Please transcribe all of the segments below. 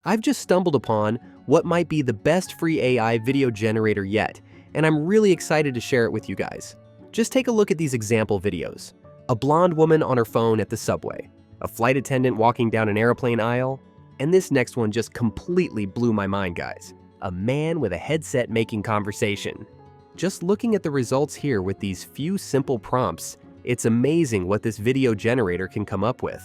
I've just stumbled upon what might be the best free AI video generator yet, and I'm really excited to share it with you guys. Just take a look at these example videos. A blonde woman on her phone at the subway, a flight attendant walking down an airplane aisle, and this next one just completely blew my mind, guys. A man with a headset making conversation. Just looking at the results here with these few simple prompts, it's amazing what this video generator can come up with.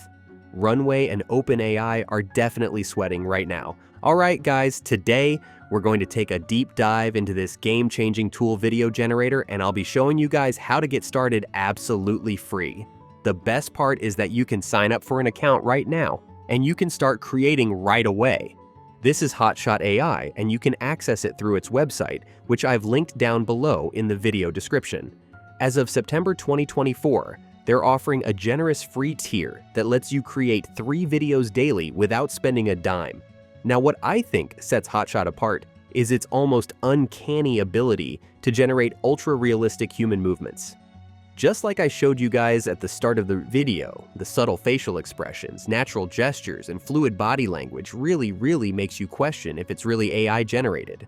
Runway and OpenAI are definitely sweating right now. Alright guys, today we're going to take a deep dive into this game-changing tool video generator, and I'll be showing you guys how to get started absolutely free. The best part is that you can sign up for an account right now, and you can start creating right away. This is Hotshot AI, and you can access it through its website, which I've linked down below in the video description. As of September 2024, they're offering a generous free tier that lets you create 3 videos daily without spending a dime. Now, what I think sets Hotshot apart is its almost uncanny ability to generate ultra-realistic human movements. Just like I showed you guys at the start of the video, the subtle facial expressions, natural gestures, and fluid body language really makes you question if it's really AI generated.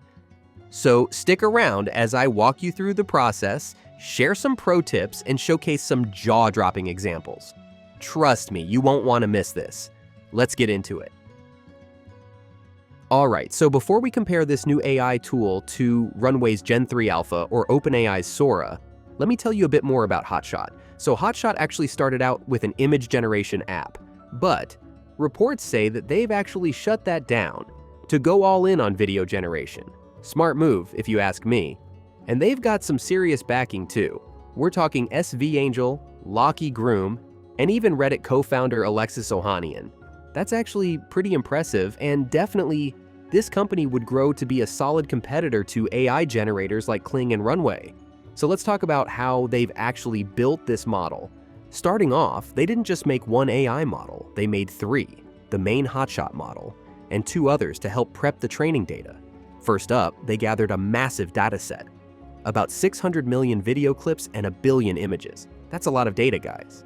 So stick around as I walk you through the process, share some pro tips, and showcase some jaw-dropping examples. Trust me, you won't want to miss this. Let's get into it. Alright, so before we compare this new AI tool to Runway's Gen 3 Alpha or OpenAI's Sora, let me tell you a bit more about Hotshot. So Hotshot actually started out with an image generation app, but reports say that they've actually shut that down to go all in on video generation. Smart move, if you ask me. And they've got some serious backing too. We're talking SV Angel, Locky Groom, and even Reddit co-founder Alexis Ohanian. That's actually pretty impressive, and definitely this company would grow to be a solid competitor to AI generators like Kling and Runway. So let's talk about how they've actually built this model. Starting off, they didn't just make one AI model, they made 3, the main Hotshot model, and 2 others to help prep the training data. First up, they gathered a massive dataset, about 600 million video clips and 1 billion images. That's a lot of data, guys.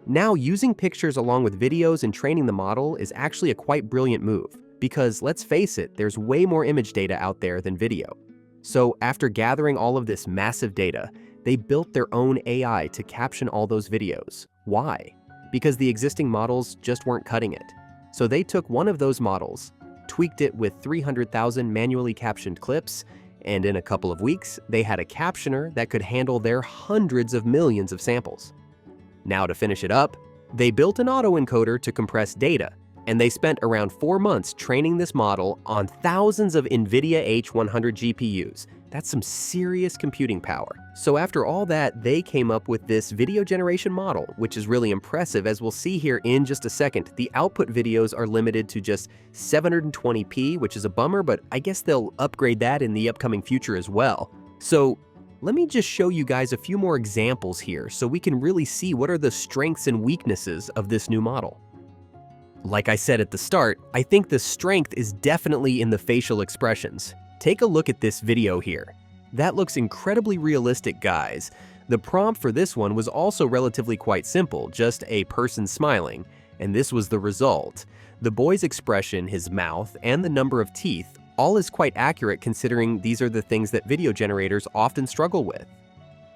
Now, using pictures along with videos and training the model is actually a quite brilliant move, because let's face it, there's way more image data out there than video. So after gathering all of this massive data, they built their own AI to caption all those videos. Why? Because the existing models just weren't cutting it. So they took one of those models, tweaked it with 300,000 manually captioned clips, and in a couple of weeks, they had a captioner that could handle their hundreds of millions of samples. Now to finish it up, they built an autoencoder to compress data, and they spent around 4 months training this model on thousands of NVIDIA H100 GPUs. That's some serious computing power. So after all that, they came up with this video generation model, which is really impressive. As we'll see here in just a second, the output videos are limited to just 720p, which is a bummer, but I guess they'll upgrade that in the upcoming future as well. So let me just show you guys a few more examples here so we can really see what are the strengths and weaknesses of this new model. Like I said at the start, I think the strength is definitely in the facial expressions. Take a look at this video here. That looks incredibly realistic, guys. The prompt for this one was also relatively quite simple, just a person smiling, and this was the result. The boy's expression, his mouth, and the number of teeth, all is quite accurate considering these are the things that video generators often struggle with.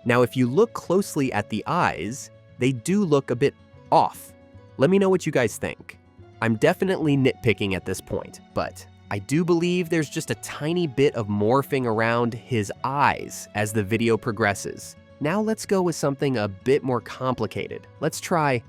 Now, if you look closely at the eyes, they do look a bit off. Let me know what you guys think. I'm definitely nitpicking at this point, but I do believe there's just a tiny bit of morphing around his eyes as the video progresses. Now let's go with something a bit more complicated. Let's try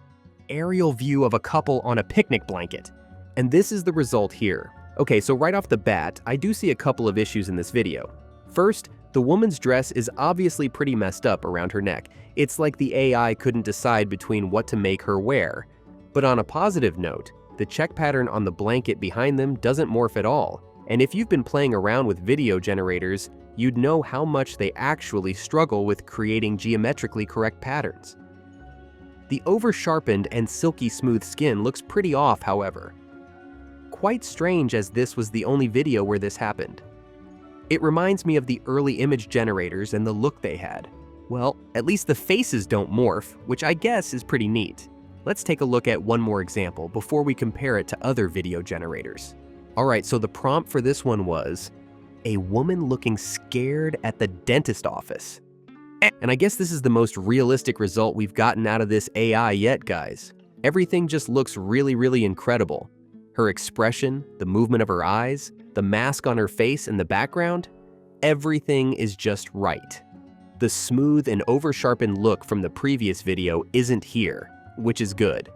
aerial view of a couple on a picnic blanket. And this is the result here. Okay, so right off the bat, I do see a couple of issues in this video. First, the woman's dress is obviously pretty messed up around her neck. It's like the AI couldn't decide between what to make her wear. But on a positive note, the check pattern on the blanket behind them doesn't morph at all. And if you've been playing around with video generators, you'd know how much they actually struggle with creating geometrically correct patterns. The over-sharpened and silky smooth skin looks pretty off, however. Quite strange, as this was the only video where this happened. It reminds me of the early image generators and the look they had. Well, at least the faces don't morph, which I guess is pretty neat. Let's take a look at one more example before we compare it to other video generators. Alright, so the prompt for this one was, a woman looking scared at the dentist office. And I guess this is the most realistic result we've gotten out of this AI yet, guys. Everything just looks really incredible. Her expression, the movement of her eyes, the mask on her face in the background, everything is just right. The smooth and over-sharpened look from the previous video isn't here, which is good.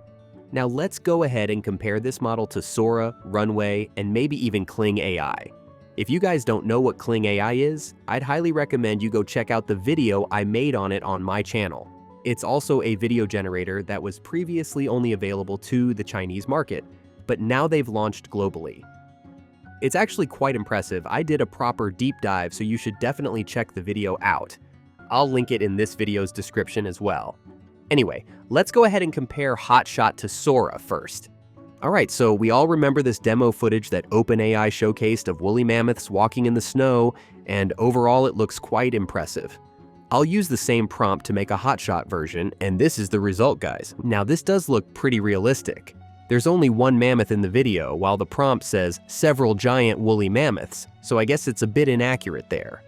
Now let's go ahead and compare this model to Sora, Runway, and maybe even Kling AI. If you guys don't know what Kling AI is, I'd highly recommend you go check out the video I made on it on my channel. It's also a video generator that was previously only available to the Chinese market, but now they've launched globally. It's actually quite impressive. I did a proper deep dive, so you should definitely check the video out. I'll link it in this video's description as well. Anyway, let's go ahead and compare hotshot to Sora first. Alright, so we all remember this demo footage that OpenAI showcased of woolly mammoths walking in the snow, and overall it looks quite impressive. I'll use the same prompt to make a hotshot version, and this is the result, guys. Now this does look pretty realistic. There's only one mammoth in the video, while the prompt says several giant woolly mammoths, so I guess it's a bit inaccurate there.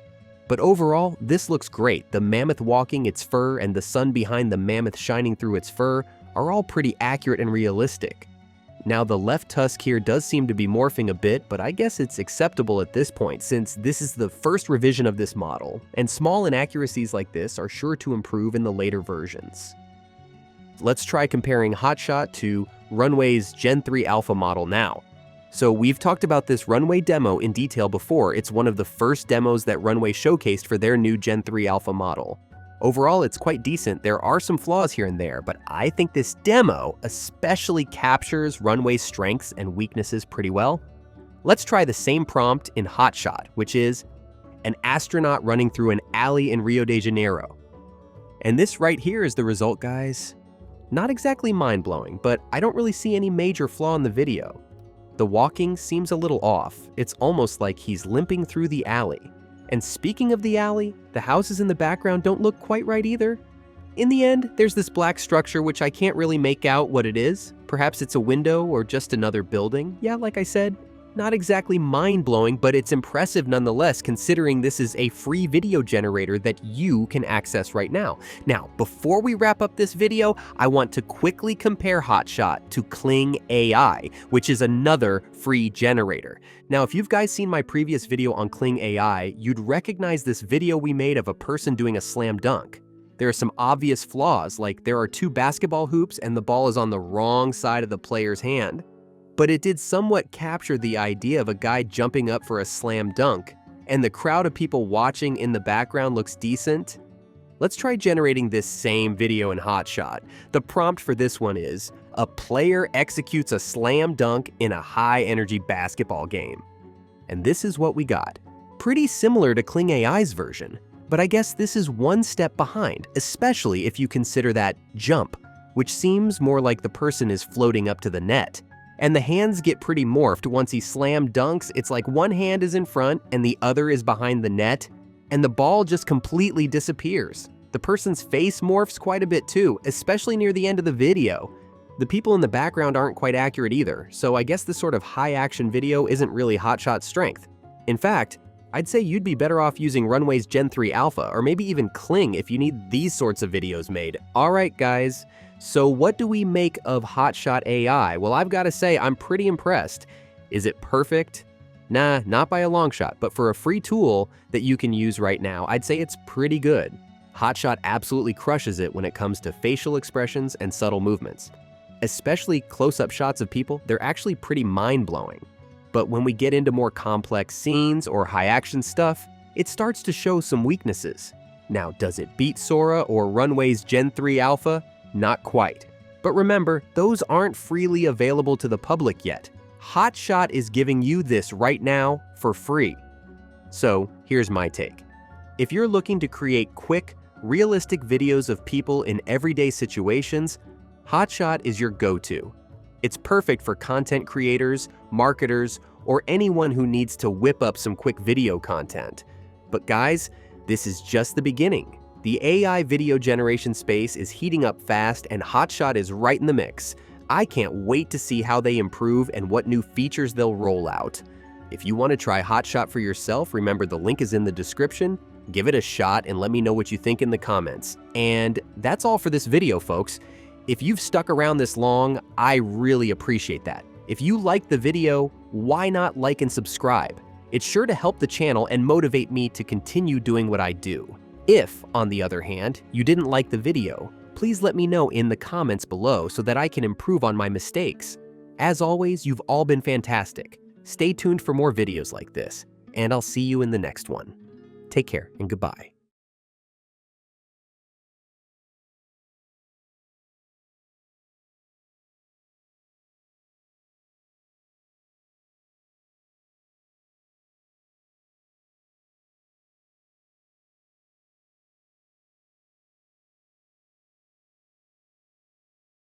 But overall, this looks great. The mammoth walking its fur and the sun behind the mammoth shining through its fur are all pretty accurate and realistic. Now the left tusk here does seem to be morphing a bit, but I guess it's acceptable at this point since this is the first revision of this model, and small inaccuracies like this are sure to improve in the later versions. Let's try comparing hotshot to Runway's Gen 3 Alpha model now. So we've talked about this Runway demo in detail before. It's one of the first demos that Runway showcased for their new Gen 3 Alpha model. Overall, it's quite decent. There are some flaws here and there, but I think this demo especially captures Runway's strengths and weaknesses pretty well. Let's try the same prompt in hotshot, which is an astronaut running through an alley in Rio de Janeiro. And this right here is the result, guys. Not exactly mind-blowing, but I don't really see any major flaw in the video. The walking seems a little off. It's almost like he's limping through the alley. And speaking of the alley, the houses in the background don't look quite right either. In the end, there's this black structure which I can't really make out what it is. Perhaps it's a window or just another building. Yeah, like I said, not exactly mind-blowing, but it's impressive nonetheless considering this is a free video generator that you can access right now. Now, before we wrap up this video, I want to quickly compare hotshot to Kling AI, which is another free generator. Now, if you've guys seen my previous video on Kling AI, you'd recognize this video we made of a person doing a slam dunk. There are some obvious flaws, like there are 2 basketball hoops and the ball is on the wrong side of the player's hand. But it did somewhat capture the idea of a guy jumping up for a slam dunk, and the crowd of people watching in the background looks decent. Let's try generating this same video in hotshot. The prompt for this one is, a player executes a slam dunk in a high-energy basketball game. And this is what we got. Pretty similar to Kling AI's version, but I guess this is one step behind, especially if you consider that jump, which seems more like the person is floating up to the net. And the hands get pretty morphed once he slam dunks. It's like one hand is in front and the other is behind the net, and the ball just completely disappears. The person's face morphs quite a bit too, especially near the end of the video. The people in the background aren't quite accurate either, so I guess this sort of high-action video isn't really hotshot's strength. In fact, I'd say you'd be better off using Runway's Gen 3 Alpha, or maybe even Kling if you need these sorts of videos made. Alright guys, so what do we make of hotshot AI? Well, I've got to say, I'm pretty impressed. Is it perfect? Nah, not by a long shot, but for a free tool that you can use right now, I'd say it's pretty good. Hotshot absolutely crushes it when it comes to facial expressions and subtle movements. Especially close-up shots of people, they're actually pretty mind-blowing. But when we get into more complex scenes or high-action stuff, it starts to show some weaknesses. Now, does it beat Sora or Runway's Gen 3 Alpha? Not quite. But remember, those aren't freely available to the public yet. hotshot is giving you this right now for free. So here's my take. If you're looking to create quick, realistic videos of people in everyday situations, hotshot is your go-to. It's perfect for content creators, marketers, or anyone who needs to whip up some quick video content. But guys, this is just the beginning. The AI video generation space is heating up fast and hotshot is right in the mix. I can't wait to see how they improve and what new features they'll roll out. If you want to try hotshot for yourself, remember the link is in the description. Give it a shot and let me know what you think in the comments. And that's all for this video, folks. If you've stuck around this long, I really appreciate that. If you liked the video, why not like and subscribe? It's sure to help the channel and motivate me to continue doing what I do. If, on the other hand, you didn't like the video, please let me know in the comments below so that I can improve on my mistakes. As always, you've all been fantastic. Stay tuned for more videos like this, and I'll see you in the next one. Take care and goodbye.